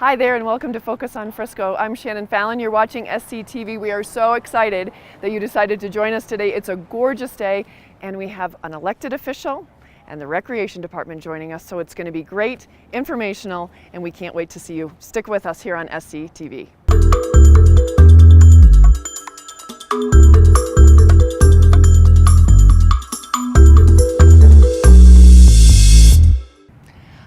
Hi there and welcome to Focus on Frisco. I'm Shannon Fallon. You're watching SCTV. We are so excited that you decided to join us today. It's a gorgeous day and we have an elected official and the recreation department joining us, so it's going to be great, informational, and we can't wait to see you. Stick with us here on SCTV.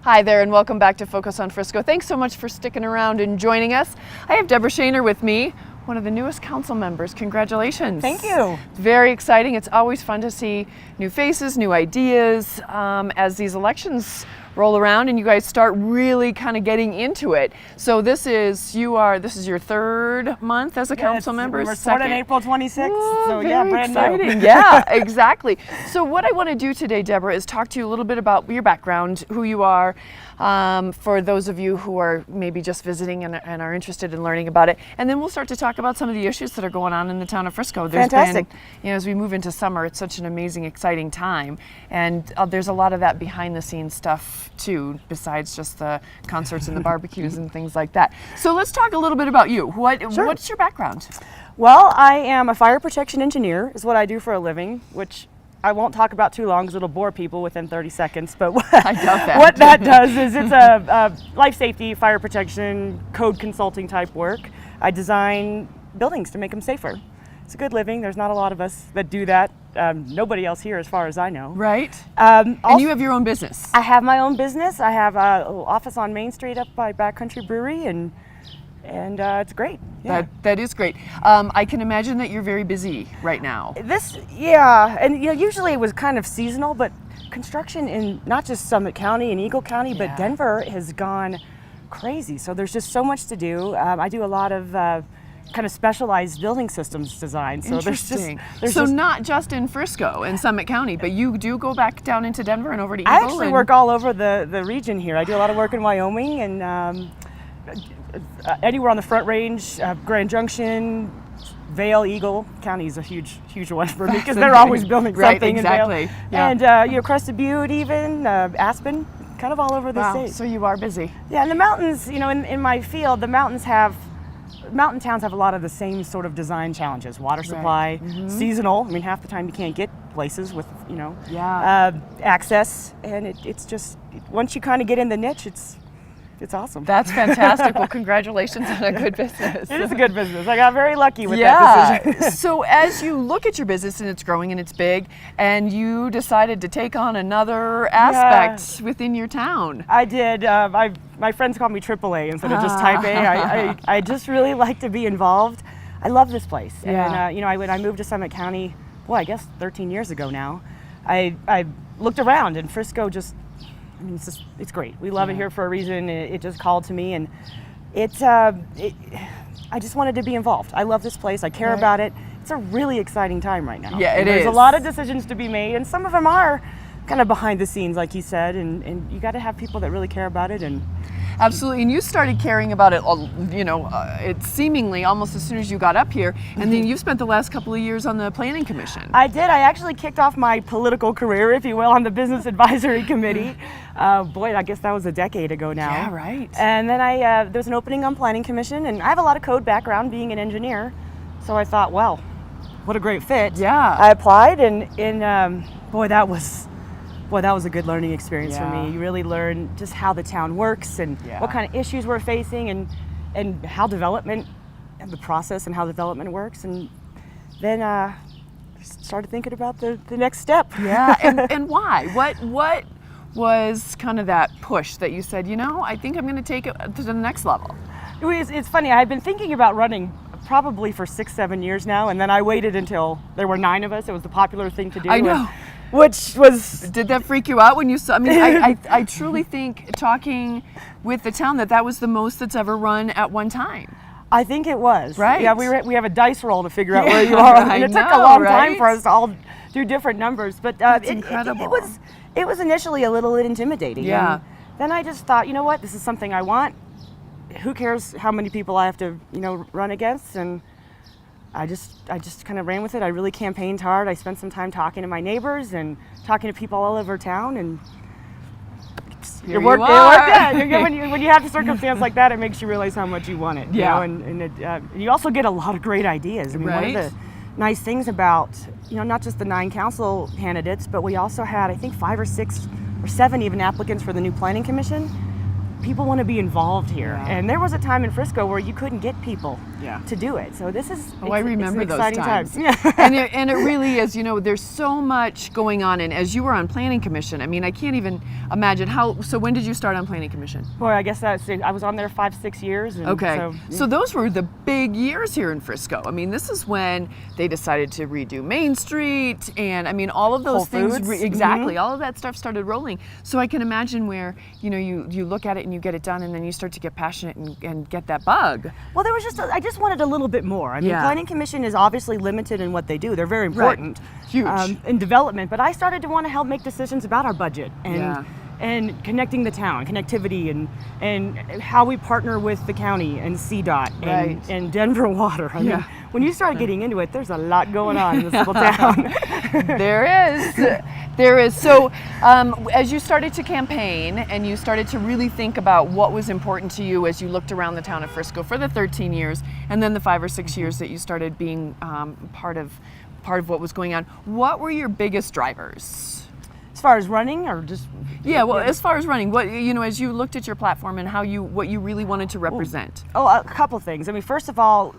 Hi there and welcome back to Focus on Frisco. Thanks so much for sticking around and joining us. I have Deborah Shaner with me, one of the newest council members. Congratulations. Thank you. It's very exciting. It's always fun to see new faces, new ideas as these elections roll around and you guys start really kind of getting into it. So this is your third month as a council member. We were started April 26th, so yeah, brand exciting. new. Yeah, exactly. So what I want to do today, Deborah, is talk to you a little bit about your background, who you are, for those of you who are maybe just visiting and are interested in learning about it. And then we'll start to talk about some of the issues that are going on in the town of Frisco. Fantastic. As we move into summer, it's such an amazing, exciting time. And there's a lot of that behind the scenes stuff too, besides just the concerts and the barbecues and things like that. So let's talk a little bit about you. Sure. What's your background? Well, I am a fire protection engineer, is what I do for a living, which I won't talk about too long because it'll bore people within 30 seconds. But I doubt that. What that does is it's a life safety, fire protection, code consulting type work. I design buildings to make them safer. It's a good living. There's not a lot of us that do that. Nobody else here as far as I know. Right. And you have your own business. I have my own business. I have a little office on Main Street up by Backcountry Brewery, and it's great. Yeah. That is great. I can imagine that you're very busy right now. And usually it was kind of seasonal, but construction in not just Summit County and Eagle County, but Denver has gone crazy. So there's just so much to do. I do a lot of kind of specialized building systems design. So Interesting. there's not just in Frisco and Summit County, but you do go back down into Denver and over to Eagle? I actually work all over the region here. I do a lot of work in Wyoming and anywhere on the Front Range, Grand Junction, Vail, Eagle County is a huge one for me because they're always building something in Vail. Yeah. And Crested Butte, even Aspen, kind of all over the state. So you are busy. Yeah, and the mountains, in my field, mountain towns have a lot of the same sort of design challenges. Water supply, seasonal. I mean, half the time you can't get places with, access. And it's just, once you kind of get in the niche, it's awesome. That's fantastic. Well, congratulations on a good business. It is a good business. I got very lucky with that decision. So as you look at your business and it's growing and it's big, and you decided to take on another aspect within your town. I did. My friends call me AAA instead of just Type A. I just really like to be involved. I love this place. Yeah. And when I moved to Summit County, I guess 13 years ago now, I looked around and Frisco it's great. We love it here for a reason. It just called to me, and I just wanted to be involved. I love this place. I care about it. It's a really exciting time right now. Yeah, There's a lot of decisions to be made, and some of them are kind of behind the scenes, like you said, and you got to have people that really care about it. And absolutely, and you started caring about it, it's seemingly almost as soon as you got up here, and then you've spent the last couple of years on the Planning Commission. I did. I actually kicked off my political career, if you will, on the Business Advisory Committee. I guess that was a decade ago now. Yeah, right. And then there was an opening on Planning Commission, and I have a lot of code background being an engineer, so I thought, well, what a great fit. Yeah. I applied, and that was a good learning experience for me. You really learn just how the town works and what kind of issues we're facing and how development and the process and how development works. And then started thinking about the next step. Yeah, and why? What was kind of that push that you said, I think I'm going to take it to the next level? It's funny. I've been thinking about running probably for 6-7 years now, and then I waited until there were 9 of us. It was the popular thing to do. I know. Did that freak you out when you saw? I mean, I truly think, talking with the town, that was the most that's ever run at one time. I think it was. Right. Yeah, we have a dice roll to figure out where you are. And it took a long time for us to all do different numbers. But that's incredible. It was initially a little intimidating. Yeah. And then I just thought, you know what, this is something I want. Who cares how many people I have to, run against? And I just kind of ran with it. I really campaigned hard. I spent some time talking to my neighbors and talking to people all over town, and Here Your work, you your work, are. yeah. When you have a circumstance like that, it makes you realize how much you want it. Yeah. And you also get a lot of great ideas. I mean, Right. one of the nice things about, not just the 9 council candidates, but we also had, I think, 5 or 6 or 7 even applicants for the new planning commission. People want to be involved here. Yeah. And there was a time in Frisco where you couldn't get people Yeah. to do it. So this is, I remember it's an those exciting times. time. Yeah. and it really is, there's so much going on. And as you were on Planning Commission, I mean, I can't even imagine so when did you start on Planning Commission? Boy, I guess I was on there 5-6 years. And Okay. So those were the big years here in Frisco. I mean, this is when they decided to redo Main Street, and I mean, all of those Whole things, Foods. exactly, all of that stuff started rolling. So I can imagine where, you look at it and you get it done, and then you start to get passionate and get that bug. Well, there was I just wanted a little bit more. I mean, Yeah. Planning Commission is obviously limited in what they do. They're very important. Huge. In development, but I started to want to help make decisions about our budget and connecting the town, connectivity, and how we partner with the county and CDOT and Denver Water. I mean, when you start getting into it, there's a lot going on in this little town. There is. So as you started to campaign and you started to really think about what was important to you as you looked around the town of Frisco for the 13 years and then the 5 or 6 years that you started being part of what was going on, what were your biggest drivers? As far as running, or just as far as running, what as you looked at your platform and what you really wanted to represent. A couple things. I mean, first of all,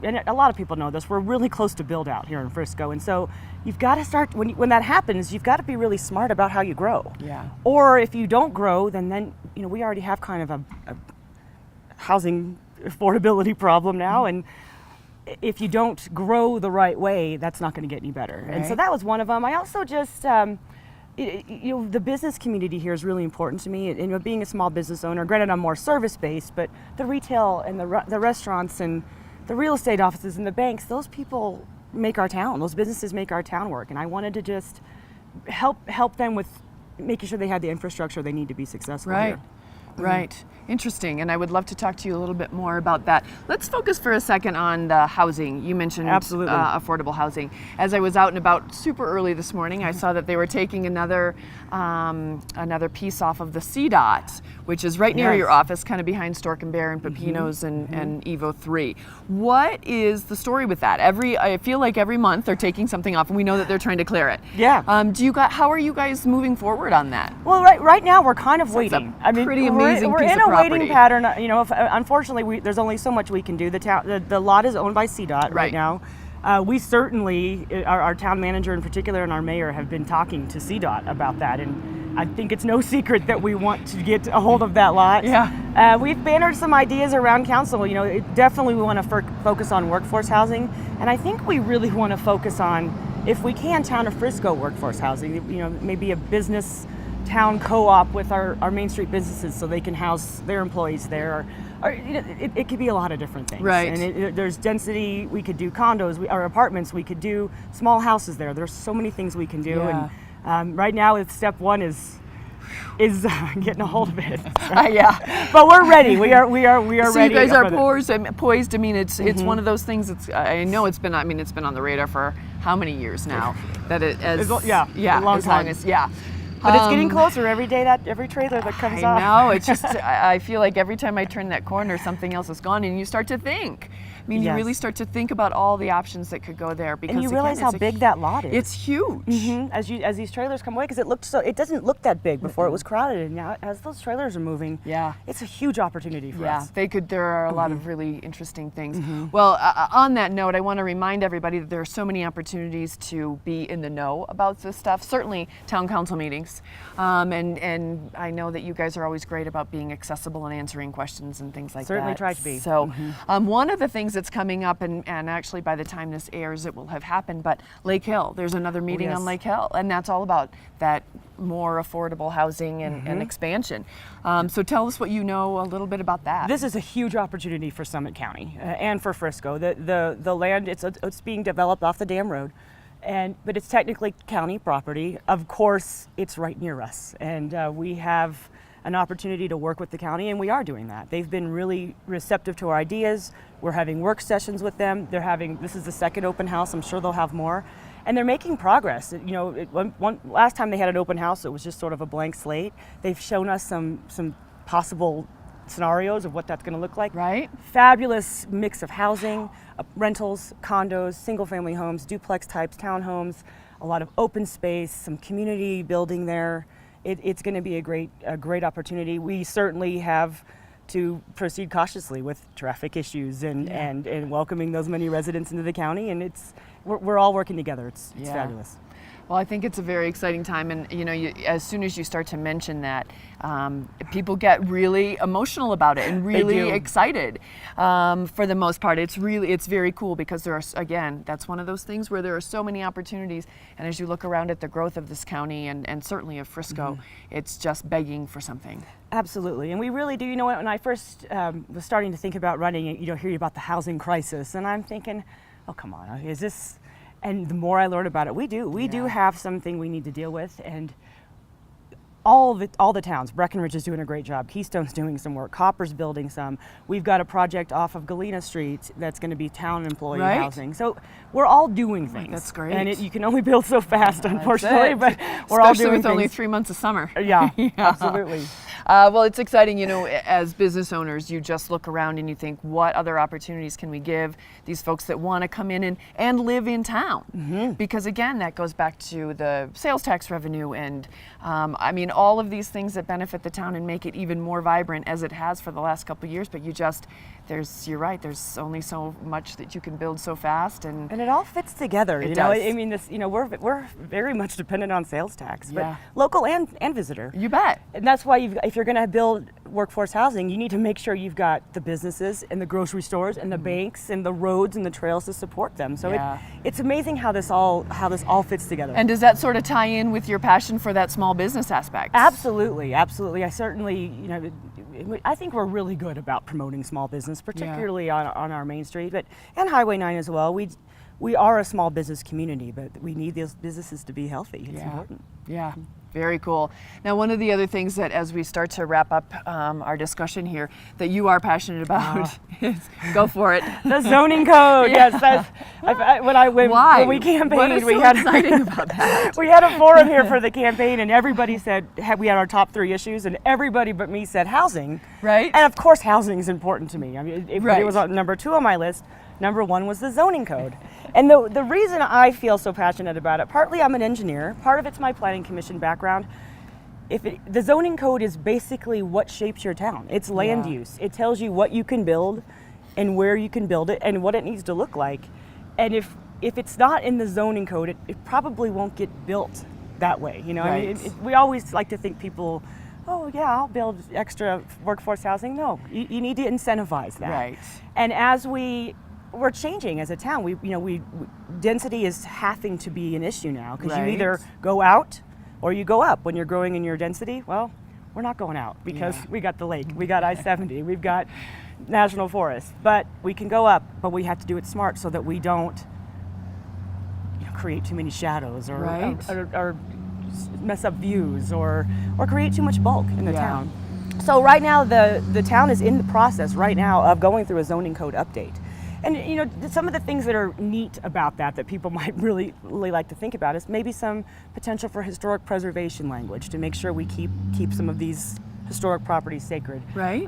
and a lot of people know this, we're really close to build out here in Frisco, and so you've got to start when that happens. You've got to be really smart about how you grow. Yeah. Or if you don't grow, then we already have kind of a housing affordability problem now, and if you don't grow the right way, that's not going to get any better. Right. And so that was one of them. I also just the business community here is really important to me. And being a small business owner, granted I'm more service-based, but the retail and the restaurants and the real estate offices and the banks, those people make our town. Those businesses make our town work. And I wanted to just help them with making sure they had the infrastructure they need to be successful here. Right. Interesting. And I would love to talk to you a little bit more about that. Let's focus for a second on the housing. You mentioned affordable housing. As I was out and about super early this morning, I saw that they were taking another piece off of the CDOT, which is right near your office, kind of behind Stork and Bear and Pepino's and Evo 3. What is the story with that? I feel like every month they're taking something off, and we know that they're trying to clear it. Yeah. How are you guys moving forward on that? Well, right now we're kind of waiting. Pretty amazing we're piece in of a property. waiting pattern. Unfortunately, there's only so much we can do. The lot is owned by CDOT right now. We certainly, our town manager in particular and our mayor have been talking to CDOT about that, and I think it's no secret that we want to get a hold of that lot. Yeah. We've bannered some ideas around council. Definitely we want to focus on workforce housing, and I think we really want to focus on, if we can, town of Frisco workforce housing. Maybe a business town co-op with our Main Street businesses so they can house their employees there. Or it could be a lot of different things. Right. And there's density. We could do condos or apartments. We could do small houses there. There's so many things we can do. Yeah. And right now, step one is getting a hold of it. Yeah. But we're ready. We are ready. So you guys are poised. I mean, it's one of those things. I know it's been on the radar for how many years now? That a long time. But it's getting closer every day. Every trailer that comes off. I know. It's just I feel like every time I turn that corner, something else is gone, and you start to think. I mean, you really start to think about all the options that could go there, because and you realize how big that lot is. It's huge. As these trailers come away, because it doesn't look that big before it was crowded, and now as those trailers are moving, it's a huge opportunity for us. There are a lot of really interesting things. Well, on that note, I want to remind everybody that there are so many opportunities to be in the know about this stuff. Certainly, town council meetings, and I know that you guys are always great about being accessible and answering questions and things like that. Certainly try to be. So, one of the things that's coming up, and actually by the time this airs, it will have happened, but Lake Hill, there's another meeting on Lake Hill, and that's all about that more affordable housing and expansion. So tell us what you know a little bit about that. This is a huge opportunity for Summit County and for Frisco. The land, it's being developed off the dam road, but it's technically county property. Of course, it's right near us, and we have an opportunity to work with the county, and we are doing that. They've been really receptive to our ideas. We're having work sessions with them. This is the second open house. I'm sure they'll have more. and they're making progress. You know, last time they had an open house, it was just sort of a blank slate. They've shown us some possible scenarios of what that's going to look like. Right. Fabulous mix of housing, rentals, condos, single-family homes, duplex types, townhomes, a lot of open space, some community building there. It's going to be a great opportunity. We certainly have to proceed cautiously with traffic issues and welcoming those many residents into the county, and we're all working together. It's fabulous. Well, I think it's a very exciting time, and you know, as soon as you start to mention that, people get really emotional about it and really excited. For the most part, it's very cool because there are, again, that's one of those things where there are so many opportunities, and as you look around at the growth of this county and certainly of Frisco, it's just begging for something. Absolutely, and we really do. You know, when I first was starting to think about running, you know, hearing about the housing crisis, and I'm thinking, oh, come on, is this? And the more I learn about it, we do have something we need to deal with, and all the towns. Breckenridge is doing a great job. Keystone's doing some work. Copper's building some. We've got a project off of Galena Street that's going to be town employee housing. So we're all you things. That's great. And you can only build so fast, unfortunately, but we're all doing especially with things. only 3 months of summer. Yeah, absolutely. Well, it's exciting, you know, as business owners, you just look around and you think, what other opportunities can we give these folks that want to come in and live in town? Because again, that goes back to the sales tax revenue and, I mean, all of these things that benefit the town and make it even more vibrant as it has for the last couple of years. But you're right, there's only so much that you can build so fast. And it all fits together. It you does. know, I mean, we're very much dependent on sales tax, but Yeah. local and visitor. You bet. And that's why if you're going to build workforce housing, you need to make sure you've got the businesses and the grocery stores and the banks and the roads and the trails to support them. So it's amazing how this all fits together. And does that sort of tie in with your passion for that small business aspect? Absolutely. I certainly, you know, I think we're really good about promoting small business, particularly on our Main Street, and Highway 9 as well. We are a small business community, but we need those businesses to be healthy. It's important. Yeah. Very cool. Now, one of the other things that, as we start to wrap up our discussion here, that you are passionate about is, go for it. The zoning code. Yes. When we campaigned, what is so exciting about that? We had a forum here for the campaign, and everybody said we had our top 3 issues, and everybody but me said housing. Right. And of course, housing is important to me. I mean, it was on number 2 on my list. Number 1 was the zoning code. And the reason I feel so passionate about it, partly I'm an engineer, part of it's my planning commission background. The zoning code is basically what shapes your town. It's land use. It tells you what you can build and where you can build it and what it needs to look like. And if it's not in the zoning code, it probably won't get built that way. You know, Right. I mean, we always like to think people, oh yeah, I'll build extra workforce housing. No, you need to incentivize that. Right. And as we're changing as a town. Density is having to be an issue now because you either go out or you go up. When you're growing in your density, well, we're not going out because we got the lake, we got I-70, we've got national forest, but we can go up, but we have to do it smart so that we don't create too many shadows or mess up views or create too much bulk in the town. So right now the town is in the process right now of going through a zoning code update. And you know, some of the things that are neat about that people might really like to think about is maybe some potential for historic preservation language to make sure we keep some of these historic properties sacred. Right.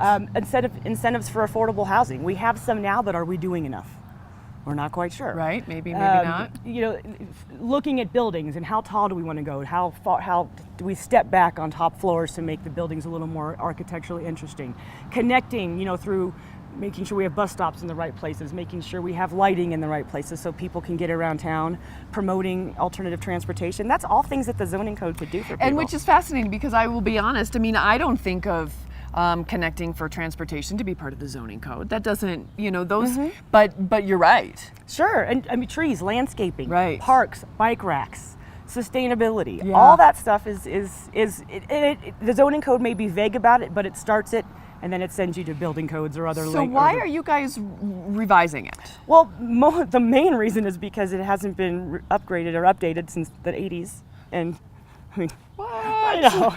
Incentives for affordable housing. We have some now, but are we doing enough? We're not quite sure. Right. Maybe not. You know, looking at buildings and how tall do we want to go? How do we step back on top floors to make the buildings a little more architecturally interesting? Connecting, you know, through making sure we have bus stops in the right places, making sure we have lighting in the right places so people can get around town, promoting alternative transportation. That's all things that the zoning code could do for people. And which is fascinating because I will be honest, I mean, I don't think of connecting for transportation to be part of the zoning code. That doesn't, you know, those, but you're right. Sure, and I mean, trees, landscaping, right. Parks, bike racks, sustainability, Yeah. all that stuff the zoning code may be vague about it, but it starts it and then it sends you to building codes or other. So why are you guys revising it? Well, the main reason is because it hasn't been upgraded or updated since the 80s, and I mean, What? I know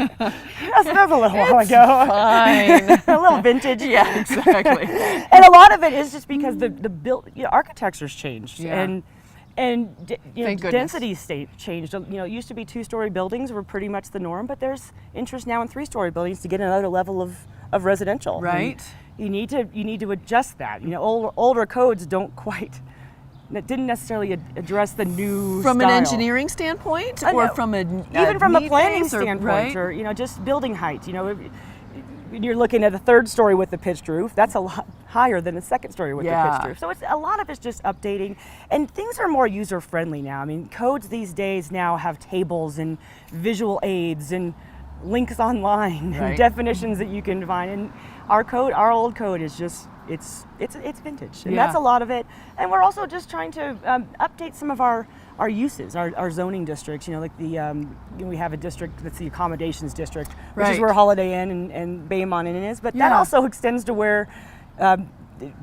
that's a little while ago. Fine. A little vintage. Yeah, exactly. And a lot of it is just because the built architecture's changed, Yeah. And Thank goodness. density changed. It used to be 2-story buildings were pretty much the norm, but there's interest now in 3-story buildings to get another level of residential. Right. And you need to adjust that. Older codes that didn't necessarily address the new from style. an engineering standpoint, or No, from even from a planning neat-based, standpoint, right? or just building height. You're looking at a 3rd story with a pitched roof. That's a lot higher than a 2nd story with a pitched roof. So a lot of it's just updating, and things are more user friendly now. I mean, codes these days now have tables and visual aids and links online and definitions that you can find. And our old code is just it's vintage, and that's a lot of it. And we're also just trying to update some of our uses, our zoning districts. Like we have a district that's the accommodations district, which is where Holiday Inn and Baymont Inn is, but that also extends to where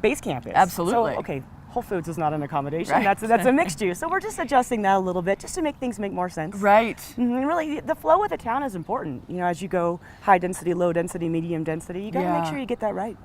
Base Camp is. Absolutely. So, okay, Whole Foods is not an accommodation. That's a mixed use. So we're just adjusting that a little bit just to make things make more sense. Right. And really, the flow of the town is important. As you go high density, low density, medium density, you got to make sure you get that right.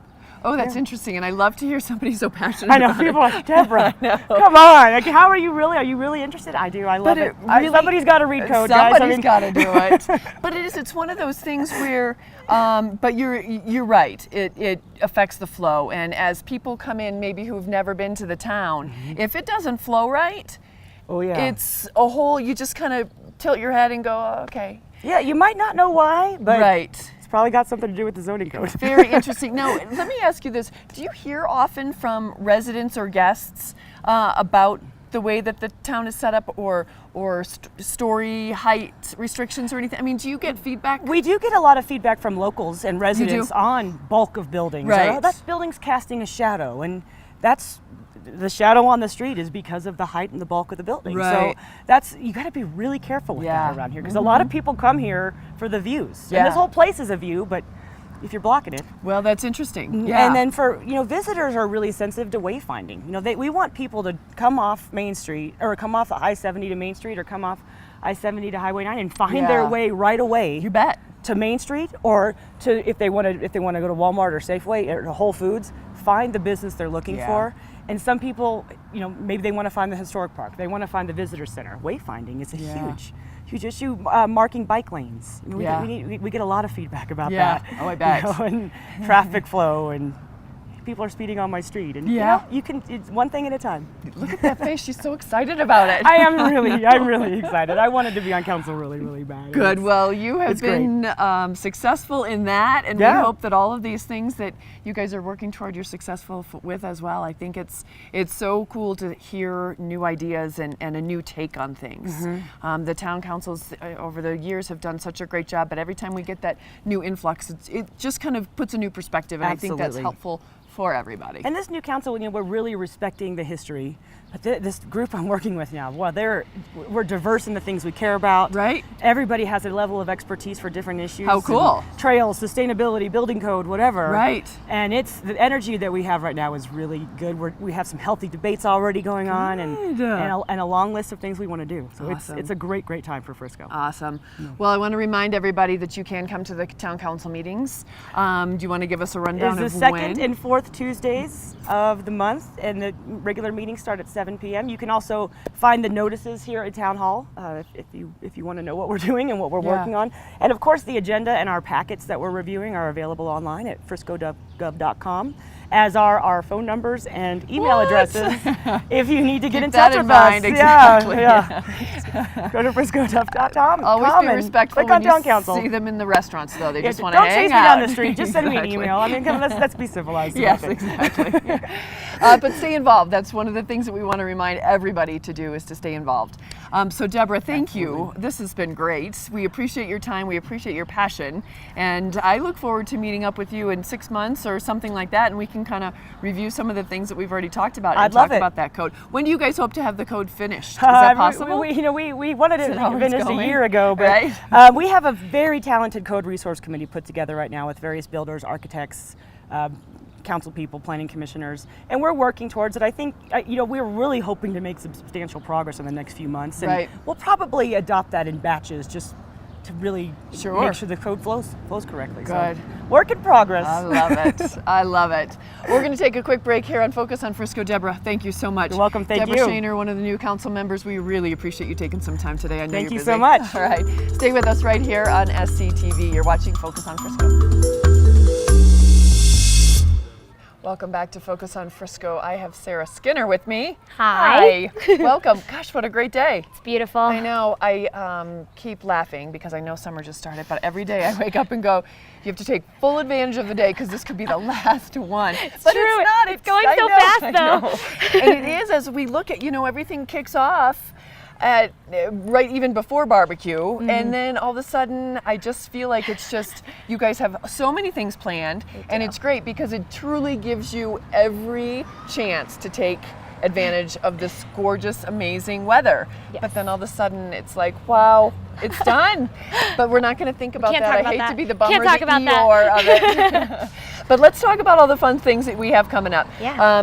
Oh, that's interesting, and I love to hear somebody so passionate. I know, about people it. are like, Deborah, come on. Like, how are you really? Are you really interested? I do. I love it. Somebody's got to read code, guys. Somebody's got to do it. But it's one of those things where, but you're right. It affects the flow, and as people come in, maybe who've never been to the town, if it doesn't flow right, it's a whole. You just kind of tilt your head and go, oh, okay. Yeah, you might not know why, but it's probably got something to do with the zoning code. Very interesting. Now, let me ask you this. Do you hear often from residents or guests about the way that the town is set up, or story height restrictions or anything? I mean, do you get feedback? We do get a lot of feedback from locals and residents on bulk of buildings. Right. That building's casting a shadow, and that's the shadow on the street is because of the height and the bulk of the building. Right. So you got to be really careful with that around here, because a lot of people come here for the views. And this whole place is a view, but if you're blocking it. Well, that's interesting. Yeah. And then for visitors are really sensitive to wayfinding. We want people to come off Main Street, or come off the I-70 to Main Street, or come off I-70 to Highway 9 and find their way right away. You bet. To Main Street, or to if they want to go to Walmart or Safeway or Whole Foods, find the business they're looking for. And some people, maybe they want to find the historic park. They want to find the visitor center. Wayfinding is a huge issue. Marking bike lanes. We get a lot of feedback about that. Oh, I bet. And traffic flow, and people are speeding on my street. And you can. It's one thing at a time. Look at that face. She's so excited about it. I'm really excited. I wanted to be on council really, really bad. Good. Well, you have been successful in that, and we hope that all of these things that you guys are working toward, you're successful with as well. I think it's so cool to hear new ideas and a new take on things. The town councils over the years have done such a great job, but every time we get that new influx, it just kind of puts a new perspective, and I think that's helpful for everybody. And this new council, we're really respecting the history. But this group I'm working with now, we're diverse in the things we care about. Right. Everybody has a level of expertise for different issues. How cool. Trails, sustainability, building code, whatever. Right. And the energy that we have right now is really good. We have some healthy debates already going on, and a long list of things we want to do. So it's a great, great time for Frisco. Awesome. Well, I want to remind everybody that you can come to the town council meetings. Do you want to give us a rundown of when? It's the second and fourth Tuesdays of the month, and the regular meetings start at 7 p.m. You can also find the notices here at Town Hall if you want to know what we're doing and what we're working on. And of course, the agenda and our packets that we're reviewing are available online at frisco.gov.com, as are our phone numbers and email addresses if you need to get in touch with us. Exactly. Go to frisco.gov.com. Always be respectful when you see them in the restaurants, though. They just want to hang out. Don't chase me down the street. Just send me an email. I mean, let's be civilized. Yes, exactly. But stay involved. That's one of the things that we want to remind everybody to do, is to stay involved. So Deborah, thank you. This has been great. We appreciate your time. We appreciate your passion. And I look forward to meeting up with you in 6 months or something like that, and we can kind of review some of the things that we've already talked about and talk about that code. When do you guys hope to have the code finished? Is that possible? We wanted it finished a year ago, but we have a very talented code resource committee put together right now with various builders, architects, council people, planning commissioners, and we're working towards it. I think, we're really hoping to make substantial progress in the next few months, and we'll probably adopt that in batches just to really make sure the code flows correctly. Good. So. work in progress. I love it. I love it. We're going to take a quick break here on Focus on Frisco. Deborah, thank you so much. You're welcome. Thank Deborah you. Shaner, one of the new council members. We really appreciate you taking some time today. I know Thank you're you busy. so much. All right. Stay with us right here on SCTV. You're watching Focus on Frisco. Welcome back to Focus on Frisco. I have Sarah Skinner with me. Hi. Welcome. Gosh, what a great day. It's beautiful. I know. I keep laughing because I know summer just started, but every day I wake up and go, you have to take full advantage of the day because this could be the last one. But true. it's not. It's going so fast, though. And it is, as we look at, everything kicks off at right even before barbecue, and then all of a sudden I just feel like it's just, you guys have so many things planned, and it's great because it truly gives you every chance to take advantage of this gorgeous, amazing weather. Yes. But then all of a sudden it's like, wow, it's done. But we're not going to think about Can't that. talk I about hate that. to be the bummer, Can't talk the about Eeyore of it. But let's talk about all the fun things that we have coming up. Yeah.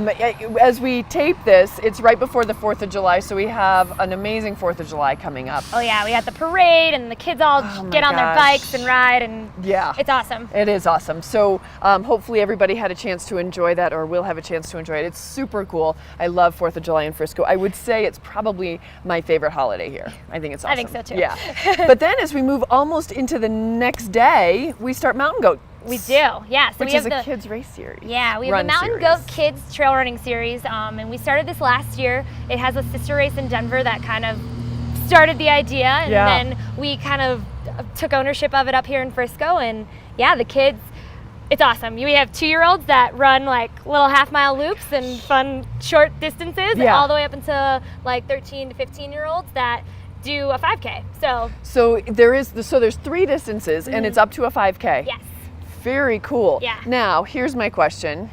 As we tape this, it's right before the 4th of July, so we have an amazing 4th of July coming up. Oh yeah, we got the parade and the kids all my get on their gosh. bikes and ride, and Yeah. it's awesome. It is awesome. So hopefully everybody had a chance to enjoy that, or will have a chance to enjoy it. It's super cool. I love 4th of July in Frisco. I would say it's probably my favorite holiday here. I think it's awesome. I think so too. Yeah. But then as we move almost into the next day, we start Mountain Goat. We do, yeah. So Which we is have a the kids race series. Yeah, we have Run the Mountain series. Goat Kids Trail Running Series, and we started this last year. It has a sister race in Denver that kind of started the idea, and then we kind of took ownership of it up here in Frisco. And yeah, the kids, it's awesome. We have 2-year-olds that run like little half-mile loops and fun short distances, all the way up into like 13 to 15-year-olds that do a 5K. So there's 3 distances, and it's up to a 5K. Yes. Very cool. Yeah. Now, here's my question.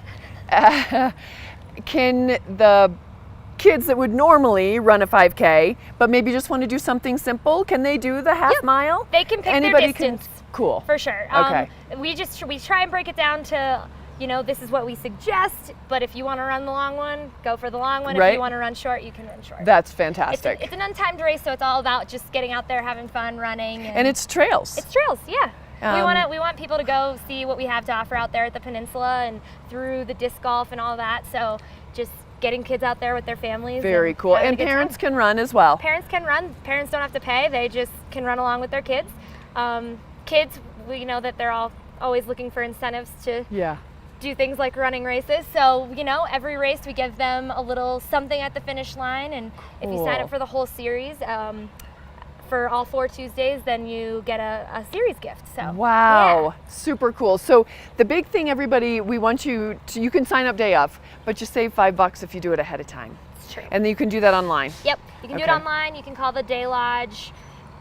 Can the kids that would normally run a 5K, but maybe just want to do something simple, can they do the half mile? They can pick Anybody their distance. Cool. For sure. Okay. We try and break it down to, this is what we suggest, but if you want to run the long one, go for the long one. Right. If you want to run short, you can run short. That's fantastic. It's an untimed race, so it's all about just getting out there, having fun, running. And it's trails. It's trails, yeah. We want people to go see what we have to offer out there at the peninsula and through the disc golf and all that. So just getting kids out there with their families. Very cool. having a And good parents time. can run as well. Parents can run. Parents don't have to pay. They just can run along with their kids. Kids, we know that they're always looking for incentives to do things like running races. So, every race we give them a little something at the finish line. And if you sign up for the whole series, for all 4 Tuesdays, then you get a series gift. So Wow, super cool. So the big thing, everybody, we want you can sign up day of, but you save $5 if you do it ahead of time. it's true. And then you can do that online. Yep, you can do it Okay. online. You can call the Day Lodge.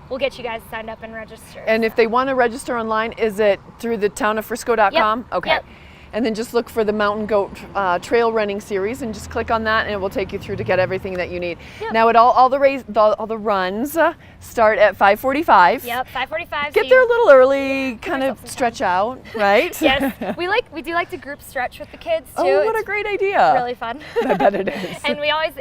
We'll get you guys signed up and registered. And if they want to register online, is it through the townoffrisco.com? Yep. Okay. Yep. And then just look for the Mountain Goat Trail Running Series and just click on that, and it will take you through to get everything that you need. Yep. Now, all the runs start at 5:45. Yep, 5:45. Get there a little early, kind of stretch out, right? Yes, we do like to group stretch with the kids too. Oh, what It's a great idea! really fun. I bet it is. And we always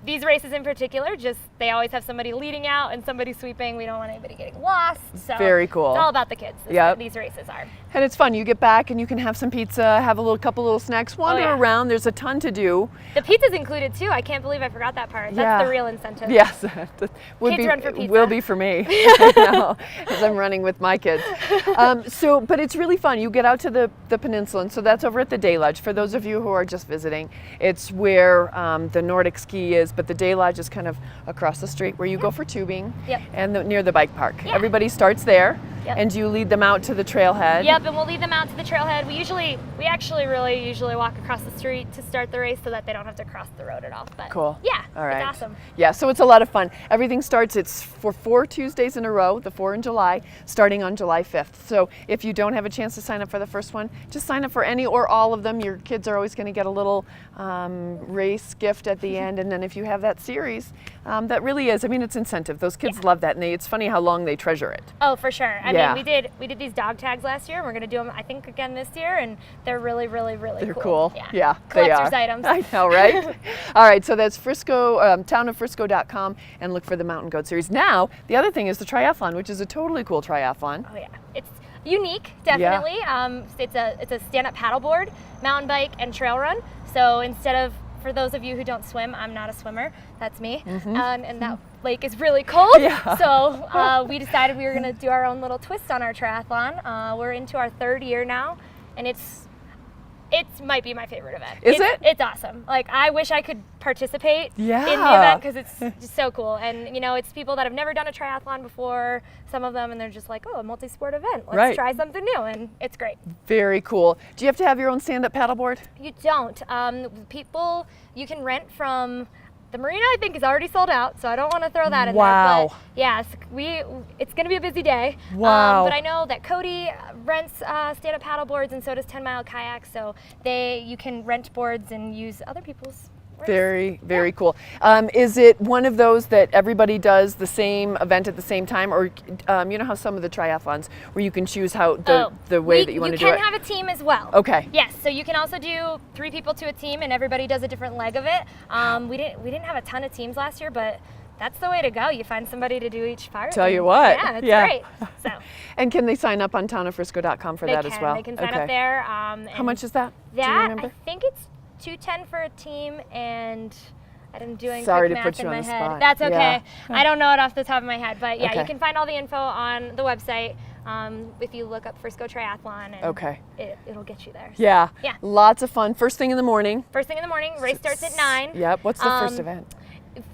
these races in particular, they always have somebody leading out and somebody sweeping. We don't want anybody getting lost. So Very cool. It's all about the kids. Yep. These races are. And it's fun. You get back and you can have some pizza, have a couple little snacks, wander yeah. around. There's a ton to do. The pizza's included too. I can't believe I forgot that part. That's Yeah. the real incentive. Yes, Kids run for pizza. will be for me now, as I'm running with my kids. But it's really fun. You get out to the peninsula, and so that's over at the Day Lodge. For those of you who are just visiting, it's where the Nordic ski is, but the Day Lodge is kind of across the street where you go for tubing, Yep. and near the bike park. Yeah. Everybody starts there, Yep. and you lead them out to the trailhead. Yep, and we'll lead them out to the trailhead. We actually really usually walk across the street to start the race so that they don't have to cross the road at all. But Cool. yeah, All right. it's awesome. Yeah, so it's a lot of fun. Everything starts, it's for 4 Tuesdays in a row, the 4 in July, starting on July 5th. So if you don't have a chance to sign up for the first one, just sign up for any or all of them. Your kids are always going to get a little race gift at the end. And then if you have that series, that really is, it's incentive. Those kids love that, and it's funny how long they treasure it. Oh, for sure. I Yeah. mean, we did these dog tags last year, and we're going to do them, I think, again this year, and they're really, really, really They're cool. Yeah, Yeah, they are. Collector's items. I know, right? All right, so that's Frisco, townoffrisco.com, and look for the Mountain Goat Series. Now, the other thing is the triathlon, which is a totally cool triathlon. Oh yeah, it's unique, definitely. It's a stand-up paddleboard, mountain bike, and trail run. So instead of, for those of you who don't swim, I'm not a swimmer, that's me, and that lake is really cold. So we decided we were going to do our own little twist on our triathlon. We're into our 3rd year now, and it might be my favorite event. It's awesome. Like, I wish I could participate in the event because it's just so cool. And you know, it's people that have never done a triathlon before, some of them, and they're just like, oh, a multi-sport event. Let's try something new, and it's great. Very cool. Do you have to have your own stand-up paddleboard? You don't. People, you can rent from the marina. I think is already sold out, so I don't want to throw that in there. But yes, it's going to be a busy day. But I know that Cody rents stand-up paddleboards, and so does 10 Mile Kayak. So you can rent boards and use other people's. Very, very cool. Is it one of those that everybody does the same event at the same time, or you know how some of the triathlons where you can choose how the way that you want to do it? You can have a team as well. Okay. Yes, so you can also do 3 people to a team, and everybody does a different leg of it. We didn't have a ton of teams last year, but that's the way to go. You find somebody to do each part. Tell you what. Yeah, it's great. So. And can they sign up on townofrisco.com for that as well? They can sign up there. How much is that? That, do you remember? I think it's $210 for a team, and I'm doing Sorry quick to math put you in on my the head. spot. That's okay. Yeah. I don't know it off the top of my head, but yeah, you can find all the info on the website. If you look up Frisco Triathlon, and it'll get you there. So, yeah. Lots of fun. First thing in the morning. First thing in the morning. Race starts at 9. Yep. What's the first event?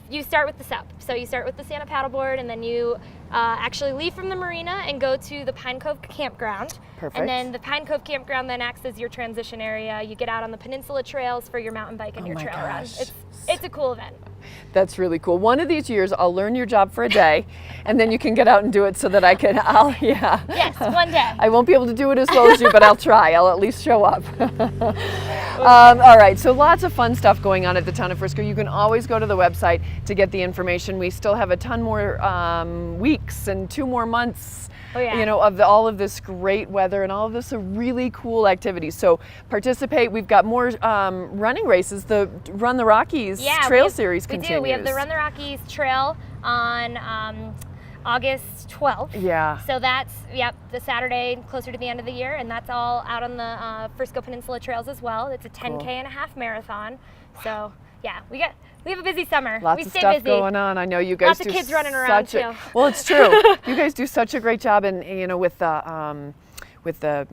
You start with the SUP. So you start with the stand-up paddleboard, and then you actually leave from the marina and go to the Pine Cove Campground. Perfect. And then the Pine Cove Campground then acts as your transition area. You get out on the peninsula trails for your mountain bike and your trail run. It's a cool event. That's really cool. One of these years, I'll learn your job for a day, and then you can get out and do it so that Yes, one day. I won't be able to do it as well as you, but I'll try. I'll at least show up. All right, so lots of fun stuff going on at the town of Frisco. You can always go to the website to get the information. We still have a ton more weeks and 2 more months. You know, of all of this great weather and all of this really cool activities. So participate. We've got more running races. The Run the Rockies Trail Series continues. We have the Run the Rockies Trail on August 12th. Yeah. So that's the Saturday closer to the end of the year, and that's all out on the Frisco Peninsula trails as well. It's a 10K and a half marathon. So yeah, we have a busy summer. Lots of stuff going on. I know you guys Lots do of kids running around too. Well, it's true. You guys do such a great job, and you know, with the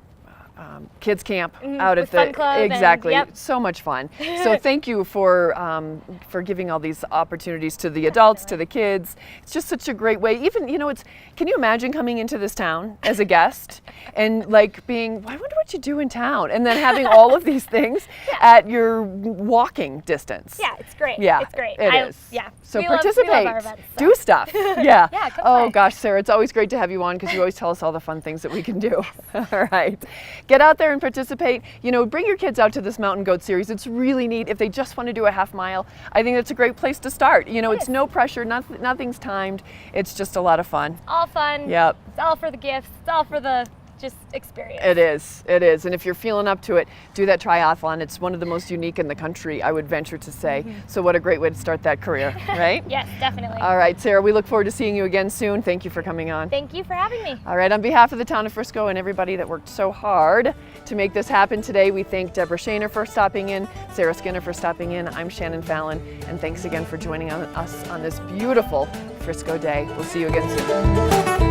kids camp out at the Fun Club so much fun. So thank you for giving all these opportunities to the adults, to the kids. It's just such a great way. Even, you know, can you imagine coming into this town as a guest and like being, I wonder what you do in town, and then having all of these things at your walking distance. Yeah, it's great. Yeah, it's great. It is. Yeah. So participate, love our events, so. Do stuff. Yeah. Yeah, oh gosh, Sarah, it's always great to have you on because you always tell us all the fun things that we can do. All right. Get out there and participate. You know, bring your kids out to this Mountain Goat Series. It's really neat. If they just want to do a half mile, I think that's a great place to start. You know, it's no pressure, nothing's timed. It's just a lot of fun. All fun. Yep. It's all for the gifts. It's all for the just experience. It is. And if you're feeling up to it, do that triathlon. It's one of the most unique in the country, I would venture to say. So what a great way to start that career, right? Yes, definitely. All right, Sarah, we look forward to seeing you again soon. Thank you for coming on. Thank you for having me. All right, on behalf of the town of Frisco and everybody that worked so hard to make this happen today, we thank Deborah Shaner for stopping in, Sarah Skinner for stopping in. I'm Shannon Fallon, and thanks again for joining us on this beautiful Frisco day. We'll see you again soon.